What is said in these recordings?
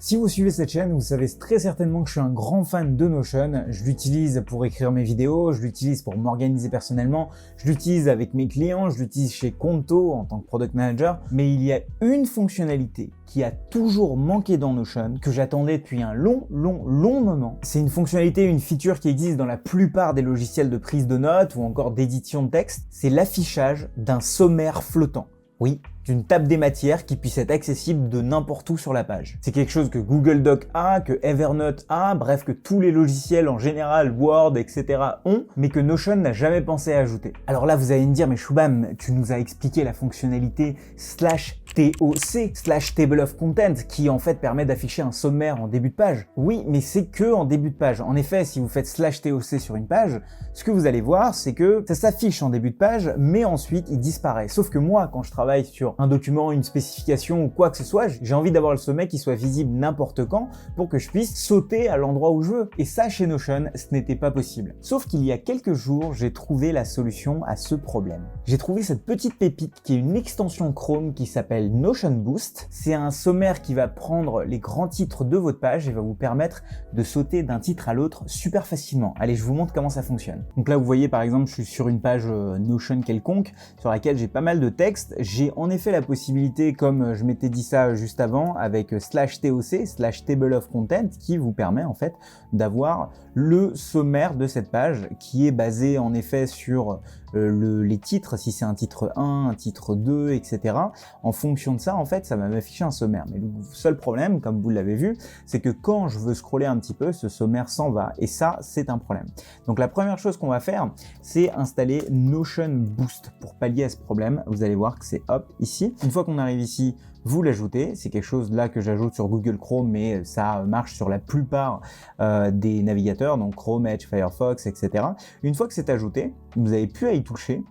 Si vous suivez cette chaîne, vous savez très certainement que je suis un grand fan de Notion. Je l'utilise pour écrire mes vidéos, je l'utilise pour m'organiser personnellement, je l'utilise avec mes clients, je l'utilise chez Conto en tant que product manager. Mais il y a une fonctionnalité qui a toujours manqué dans Notion, que j'attendais depuis un long moment. C'est une fonctionnalité, une feature qui existe dans la plupart des logiciels de prise de notes ou encore d'édition de texte. C'est l'affichage d'un sommaire flottant. Oui, d'une table des matières qui puisse être accessible de n'importe où sur la page. C'est quelque chose que Google Doc a, que Evernote a, bref que tous les logiciels en général, Word, etc. ont, mais que Notion n'a jamais pensé à ajouter. Alors là, vous allez me dire, mais Shubham, tu nous as expliqué la fonctionnalité /TOC, Table of Content, qui en fait permet d'afficher un sommaire en début de page. Oui, mais c'est que en début de page. En effet, si vous faites /TOC sur une page, ce que vous allez voir, c'est que ça s'affiche en début de page, mais ensuite il disparaît. Sauf que moi, quand je travaille sur un document, une spécification ou quoi que ce soit, j'ai envie d'avoir le sommet qui soit visible n'importe quand pour que je puisse sauter à l'endroit où je veux. Et ça, chez Notion, ce n'était pas possible. Sauf qu'il y a quelques jours, j'ai trouvé la solution à ce problème. J'ai trouvé cette petite pépite qui est une extension Chrome qui s'appelle Notion Boost. C'est un sommaire qui va prendre les grands titres de votre page et va vous permettre de sauter d'un titre à l'autre super facilement. Allez, je vous montre comment ça fonctionne. Donc là, vous voyez par exemple, je suis sur une page Notion quelconque sur laquelle j'ai pas mal de texte. J'ai en effet la possibilité, comme je m'étais dit ça juste avant, avec /TOC, Table of Content, qui vous permet en fait d'avoir le sommaire de cette page qui est basé en effet sur les titres, si c'est un titre 1, un titre 2, etc. En fonction de ça, en fait, ça va m'afficher un sommaire. Mais le seul problème, comme vous l'avez vu, c'est que quand je veux scroller un petit peu, ce sommaire s'en va. Et ça, c'est un problème. Donc la première chose qu'on va faire, c'est installer Notion Boost pour pallier à ce problème. Vous allez voir que c'est hop, ici. Une fois qu'on arrive ici, vous l'ajoutez. C'est quelque chose là que j'ajoute sur Google Chrome, mais ça marche sur la plupart des navigateurs, donc Chrome, Edge, Firefox, etc. Une fois que c'est ajouté, vous n'avez plus à y toucher.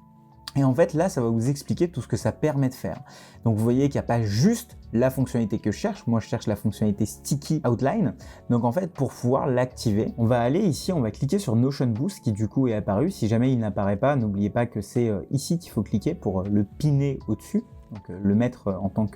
Et en fait, là, ça va vous expliquer tout ce que ça permet de faire. Donc, vous voyez qu'il n'y a pas juste la fonctionnalité que je cherche. Moi, je cherche la fonctionnalité Sticky Outline. Donc, en fait, pour pouvoir l'activer, on va aller ici, on va cliquer sur Notion Boost, qui du coup est apparu. Si jamais il n'apparaît pas, n'oubliez pas que c'est ici qu'il faut cliquer pour le piner au-dessus. Donc le mettre en tant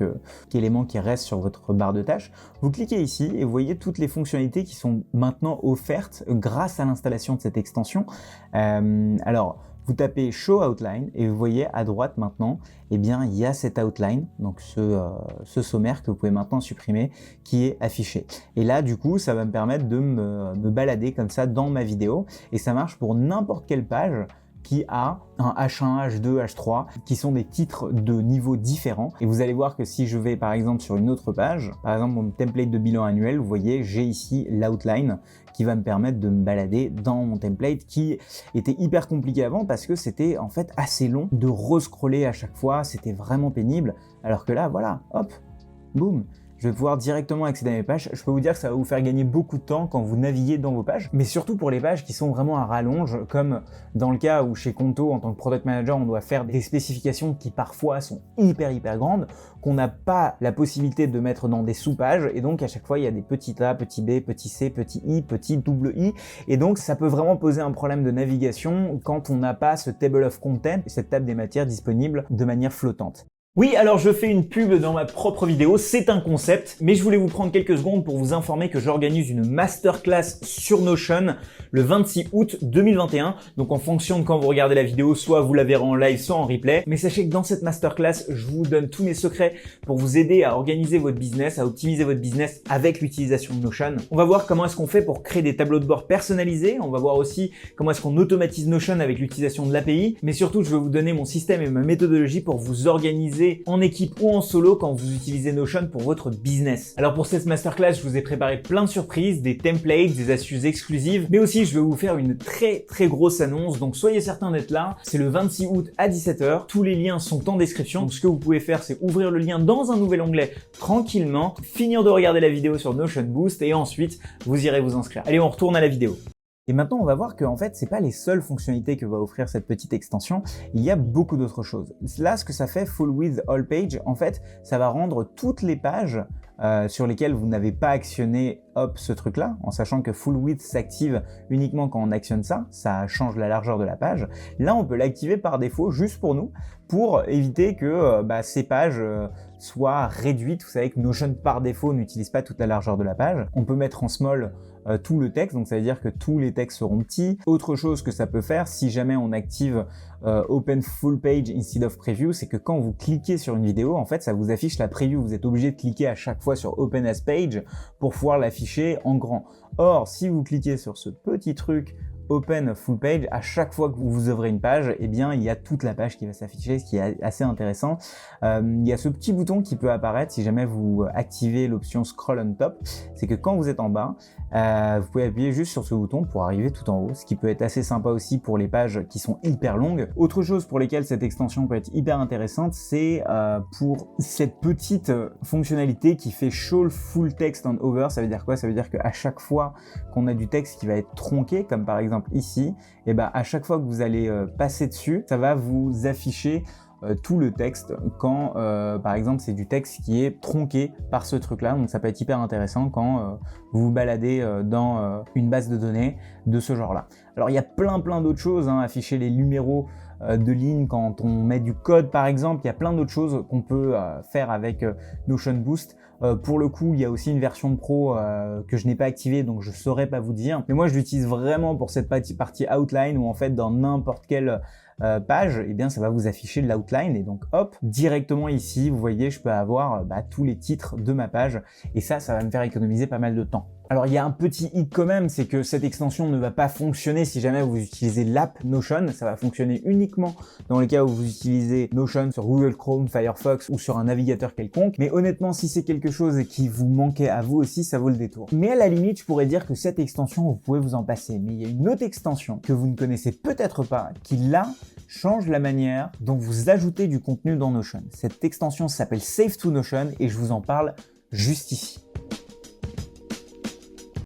qu'élément qui reste sur votre barre de tâches. Vous cliquez ici et vous voyez toutes les fonctionnalités qui sont maintenant offertes grâce à l'installation de cette extension. Alors, vous tapez Show Outline et vous voyez à droite maintenant, eh bien, il y a cette outline, donc ce sommaire que vous pouvez maintenant supprimer, qui est affiché. Et là, du coup, ça va me permettre de me balader comme ça dans ma vidéo et ça marche pour n'importe quelle page qui a un H1, H2, H3, qui sont des titres de niveaux différents. Et vous allez voir que si je vais par exemple sur une autre page, par exemple mon template de bilan annuel, vous voyez, j'ai ici l'outline qui va me permettre de me balader dans mon template qui était hyper compliqué avant parce que c'était en fait assez long de rescroller à chaque fois, c'était vraiment pénible. Alors que là, voilà, hop, boum. Je vais pouvoir directement accéder à mes pages. Je peux vous dire que ça va vous faire gagner beaucoup de temps quand vous naviguez dans vos pages, mais surtout pour les pages qui sont vraiment à rallonge, comme dans le cas où chez Conto, en tant que product manager, on doit faire des spécifications qui parfois sont hyper grandes, qu'on n'a pas la possibilité de mettre dans des sous-pages, et donc à chaque fois il y a des petits A, petits B, petits C, petits I, petits double I, et donc ça peut vraiment poser un problème de navigation quand on n'a pas ce Table of Content, cette table des matières disponible de manière flottante. Oui, alors je fais une pub dans ma propre vidéo, c'est un concept, mais je voulais vous prendre quelques secondes pour vous informer que j'organise une masterclass sur Notion le 26 août 2021. Donc en fonction de quand vous regardez la vidéo, soit vous la verrez en live, soit en replay. Mais sachez que dans cette masterclass, je vous donne tous mes secrets pour vous aider à organiser votre business, à optimiser votre business avec l'utilisation de Notion. On va voir comment est-ce qu'on fait pour créer des tableaux de bord personnalisés. On va voir aussi comment est-ce qu'on automatise Notion avec l'utilisation de l'API. Mais surtout, je vais vous donner mon système et ma méthodologie pour vous organiser en équipe ou en solo quand vous utilisez Notion pour votre business. Alors pour cette masterclass, je vous ai préparé plein de surprises, des templates, des astuces exclusives, mais aussi je vais vous faire une très grosse annonce, donc soyez certains d'être là. C'est le 26 août à 17 h. Tous les liens sont en description. Donc ce que vous pouvez faire, c'est ouvrir le lien dans un nouvel onglet tranquillement, finir de regarder la vidéo sur Notion Boost et ensuite vous irez vous inscrire. Allez, on retourne à la vidéo. Et maintenant, on va voir que en fait, c'est pas les seules fonctionnalités que va offrir cette petite extension. Il y a beaucoup d'autres choses. Là, ce que ça fait, Full Width All Page, en fait, ça va rendre toutes les pages sur lesquelles vous n'avez pas actionné ce truc-là, en sachant que Full Width s'active uniquement quand on actionne ça, ça change la largeur de la page. Là, on peut l'activer par défaut juste pour nous, pour éviter que ces pages soient réduites. Vous savez que Notion par défaut n'utilise pas toute la largeur de la page. On peut mettre en small tout le texte, donc ça veut dire que tous les textes seront petits. Autre chose que ça peut faire, si jamais on active Open Full Page instead of Preview, c'est que quand vous cliquez sur une vidéo, en fait, ça vous affiche la preview. Vous êtes obligé de cliquer à chaque fois sur Open as Page pour pouvoir l'afficher en grand. Or, si vous cliquez sur ce petit truc Open Full Page, à chaque fois que vous ouvrez une page, eh bien, il y a toute la page qui va s'afficher, ce qui est assez intéressant. Il y a ce petit bouton qui peut apparaître si jamais vous activez l'option Scroll on Top. C'est que quand vous êtes en bas, vous pouvez appuyer juste sur ce bouton pour arriver tout en haut, ce qui peut être assez sympa aussi pour les pages qui sont hyper longues. Autre chose pour lesquelles cette extension peut être hyper intéressante, c'est pour cette petite fonctionnalité qui fait Show Full Text on Over. Ça veut dire quoi? Ça veut dire qu'à chaque fois qu'on a du texte qui va être tronqué, comme par exemple ici, et à chaque fois que vous allez passer dessus, ça va vous afficher tout le texte quand par exemple c'est du texte qui est tronqué par ce truc là. Donc ça peut être hyper intéressant quand vous vous baladez dans une base de données de ce genre là. Alors il y a plein d'autres choses, afficher les numéros de ligne quand on met du code par exemple. Il y a plein d'autres choses qu'on peut faire avec Notion Boost. Pour le coup, il y a aussi une version pro que je n'ai pas activée, donc je saurais pas vous dire. Mais moi, je l'utilise vraiment pour cette partie outline où en fait, dans n'importe quelle page, eh bien, ça va vous afficher l'outline. Et donc, hop, directement ici, vous voyez, je peux avoir tous les titres de ma page. Et ça va me faire économiser pas mal de temps. Alors il y a un petit hic quand même, c'est que cette extension ne va pas fonctionner si jamais vous utilisez l'app Notion. Ça va fonctionner uniquement dans les cas où vous utilisez Notion sur Google Chrome, Firefox ou sur un navigateur quelconque. Mais honnêtement, si c'est quelque chose qui vous manquait à vous aussi, ça vaut le détour. Mais à la limite, je pourrais dire que cette extension, vous pouvez vous en passer. Mais il y a une autre extension que vous ne connaissez peut-être pas, qui là change la manière dont vous ajoutez du contenu dans Notion. Cette extension s'appelle Save to Notion et je vous en parle juste ici.